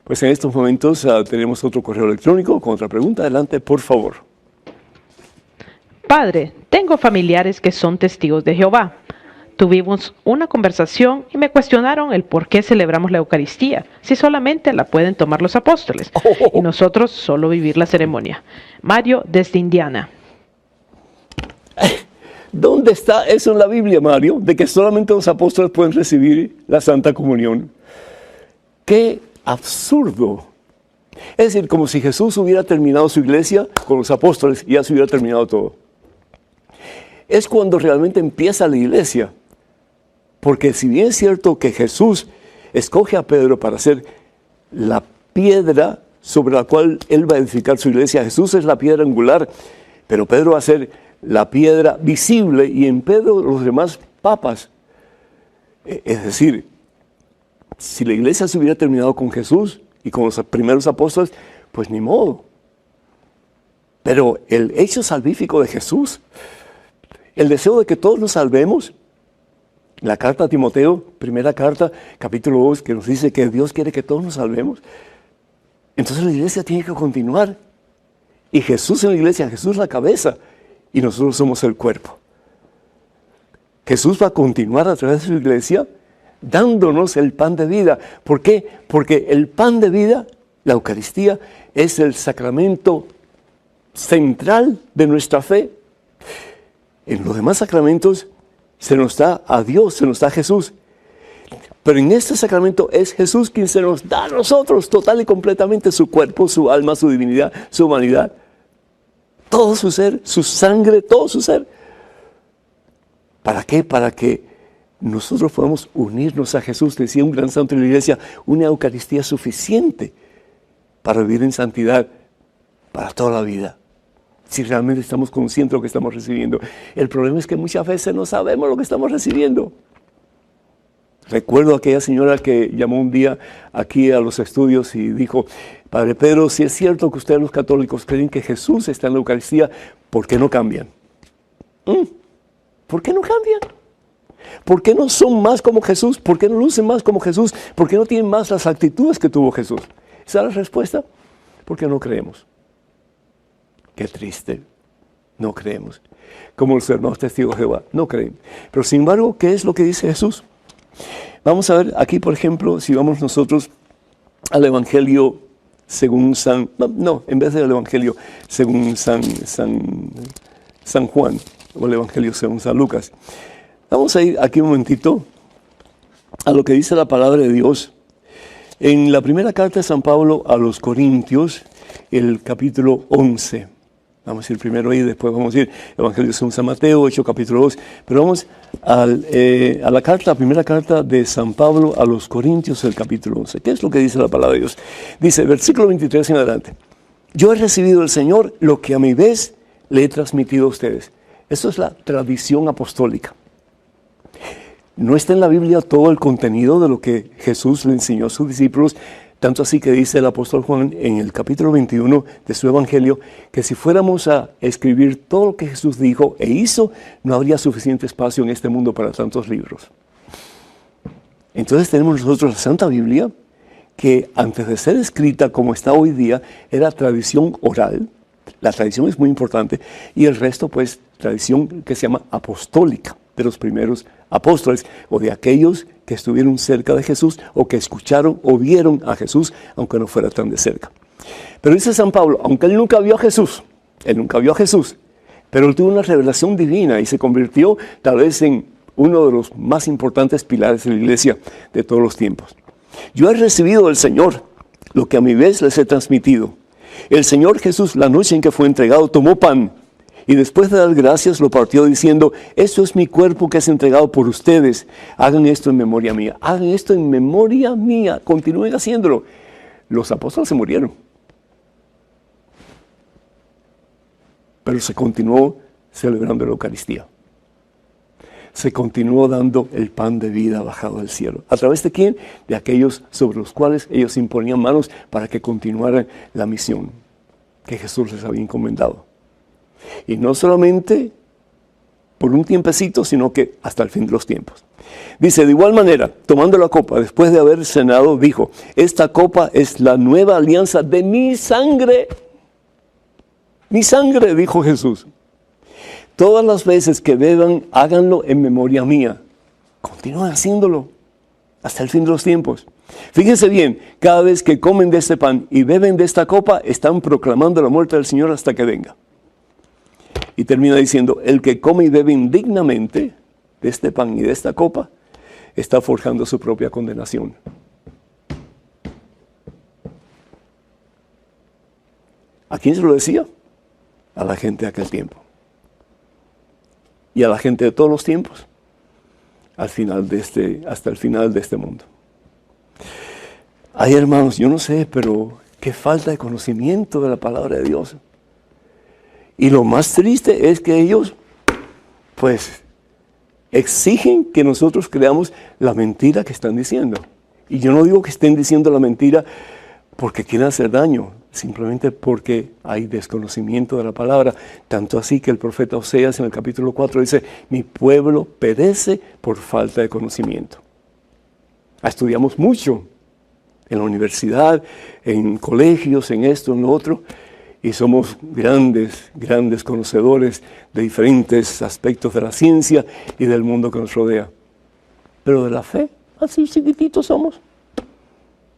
Pues en estos momentos tenemos otro correo electrónico con otra pregunta. Adelante, por favor. Padre, tengo familiares que son testigos de Jehová. Tuvimos una conversación y me cuestionaron el por qué celebramos la Eucaristía, si solamente la pueden tomar los apóstoles y nosotros solo vivir la ceremonia. Mario, desde Indiana. ¿Dónde está eso en la Biblia, Mario? De que solamente los apóstoles pueden recibir la Santa Comunión. ¡Qué absurdo! Es decir, como si Jesús hubiera terminado su iglesia con los apóstoles y ya se hubiera terminado todo. Es cuando realmente empieza la iglesia. Porque si bien es cierto que Jesús escoge a Pedro para ser la piedra sobre la cual él va a edificar su iglesia, Jesús es la piedra angular, pero Pedro va a ser la piedra visible y en Pedro los demás papas. Es decir, si la iglesia se hubiera terminado con Jesús y con los primeros apóstoles, pues ni modo. Pero el hecho salvífico de Jesús, el deseo de que todos nos salvemos, la carta a Timoteo, primera carta, capítulo 2, que nos dice que Dios quiere que todos nos salvemos. Entonces la iglesia tiene que continuar. Y Jesús en la iglesia, Jesús la cabeza, y nosotros somos el cuerpo. Jesús va a continuar a través de su iglesia dándonos el pan de vida. ¿Por qué? Porque el pan de vida, la Eucaristía, es el sacramento central de nuestra fe. En los demás sacramentos se nos da a Dios, se nos da a Jesús. Pero en este sacramento es Jesús quien se nos da a nosotros total y completamente su cuerpo, su alma, su divinidad, su humanidad. Todo su ser, su sangre, todo su ser. ¿Para qué? Para que nosotros podamos unirnos a Jesús. Decía un gran santo de la iglesia, una Eucaristía suficiente para vivir en santidad para toda la vida. Si realmente estamos conscientes de lo que estamos recibiendo. El problema es que muchas veces no sabemos lo que estamos recibiendo. Recuerdo a aquella señora que llamó un día aquí a los estudios y dijo, Padre Pedro, si es cierto que ustedes los católicos creen que Jesús está en la Eucaristía, ¿por qué no cambian? ¿Por qué no cambian? ¿Por qué no son más como Jesús? ¿Por qué no lucen más como Jesús? ¿Por qué no tienen más las actitudes que tuvo Jesús? ¿Esa es la respuesta? Porque no creemos. Qué triste. No creemos. Como los hermanos testigos de Jehová, no creen. Pero sin embargo, ¿qué es lo que dice Jesús? Vamos a ver aquí, por ejemplo, si vamos nosotros al Evangelio según en vez del Evangelio según San Juan, o el Evangelio según San Lucas. Vamos a ir aquí un momentito a lo que dice la palabra de Dios. En la primera carta de San Pablo a los Corintios, el capítulo 11. Vamos a ir primero ahí, después vamos a ir Evangelio según San Mateo, 8, capítulo 2. Pero vamos a la primera carta de San Pablo a los Corintios, el capítulo 11. ¿Qué es lo que dice la palabra de Dios? Dice, versículo 23 en adelante. Yo he recibido del Señor lo que a mi vez le he transmitido a ustedes. Esto es la tradición apostólica. No está en la Biblia todo el contenido de lo que Jesús le enseñó a sus discípulos, tanto así que dice el apóstol Juan en el capítulo 21 de su Evangelio, que si fuéramos a escribir todo lo que Jesús dijo e hizo, no habría suficiente espacio en este mundo para tantos libros. Entonces tenemos nosotros la Santa Biblia, que antes de ser escrita como está hoy día, era tradición oral. La tradición es muy importante, y el resto pues tradición que se llama apostólica, de los primeros apóstoles o de aquellos que estuvieron cerca de Jesús o que escucharon o vieron a Jesús, aunque no fuera tan de cerca. Pero dice San Pablo, aunque él nunca vio a Jesús, pero él tuvo una revelación divina y se convirtió tal vez en uno de los más importantes pilares de la iglesia de todos los tiempos. Yo he recibido del Señor lo que a mi vez les he transmitido. El Señor Jesús, la noche en que fue entregado, tomó pan y después de dar gracias lo partió diciendo, esto es mi cuerpo que es entregado por ustedes, hagan esto en memoria mía, hagan esto en memoria mía, continúen haciéndolo. Los apóstoles se murieron, pero se continuó celebrando la Eucaristía. Se continuó dando el pan de vida bajado del cielo. ¿A través de quién? De aquellos sobre los cuales ellos imponían manos para que continuaran la misión que Jesús les había encomendado. Y no solamente por un tiempecito, sino que hasta el fin de los tiempos. Dice, de igual manera, tomando la copa, después de haber cenado, dijo, esta copa es la nueva alianza de mi sangre. Mi sangre, dijo Jesús. Todas las veces que beban, háganlo en memoria mía. Continúen haciéndolo hasta el fin de los tiempos. Fíjense bien, cada vez que comen de este pan y beben de esta copa, están proclamando la muerte del Señor hasta que venga. Y termina diciendo, el que come y bebe indignamente de este pan y de esta copa, está forjando su propia condenación. ¿A quién se lo decía? A la gente de aquel tiempo. Y a la gente de todos los tiempos, hasta el final de este mundo. Ay, hermanos, yo no sé, pero qué falta de conocimiento de la palabra de Dios. Y lo más triste es que ellos, pues, exigen que nosotros creamos la mentira que están diciendo. Y yo no digo que estén diciendo la mentira porque quieren hacer daño, simplemente porque hay desconocimiento de la palabra. Tanto así que el profeta Oseas en el capítulo 4 dice, mi pueblo perece por falta de conocimiento. Estudiamos mucho en la universidad, en colegios, en esto, en lo otro, y somos grandes conocedores de diferentes aspectos de la ciencia y del mundo que nos rodea. Pero de la fe, así chiquititos somos.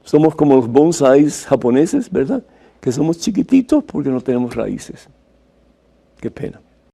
Somos como los bonsáis japoneses, ¿verdad? Que somos chiquititos porque no tenemos raíces. Qué pena.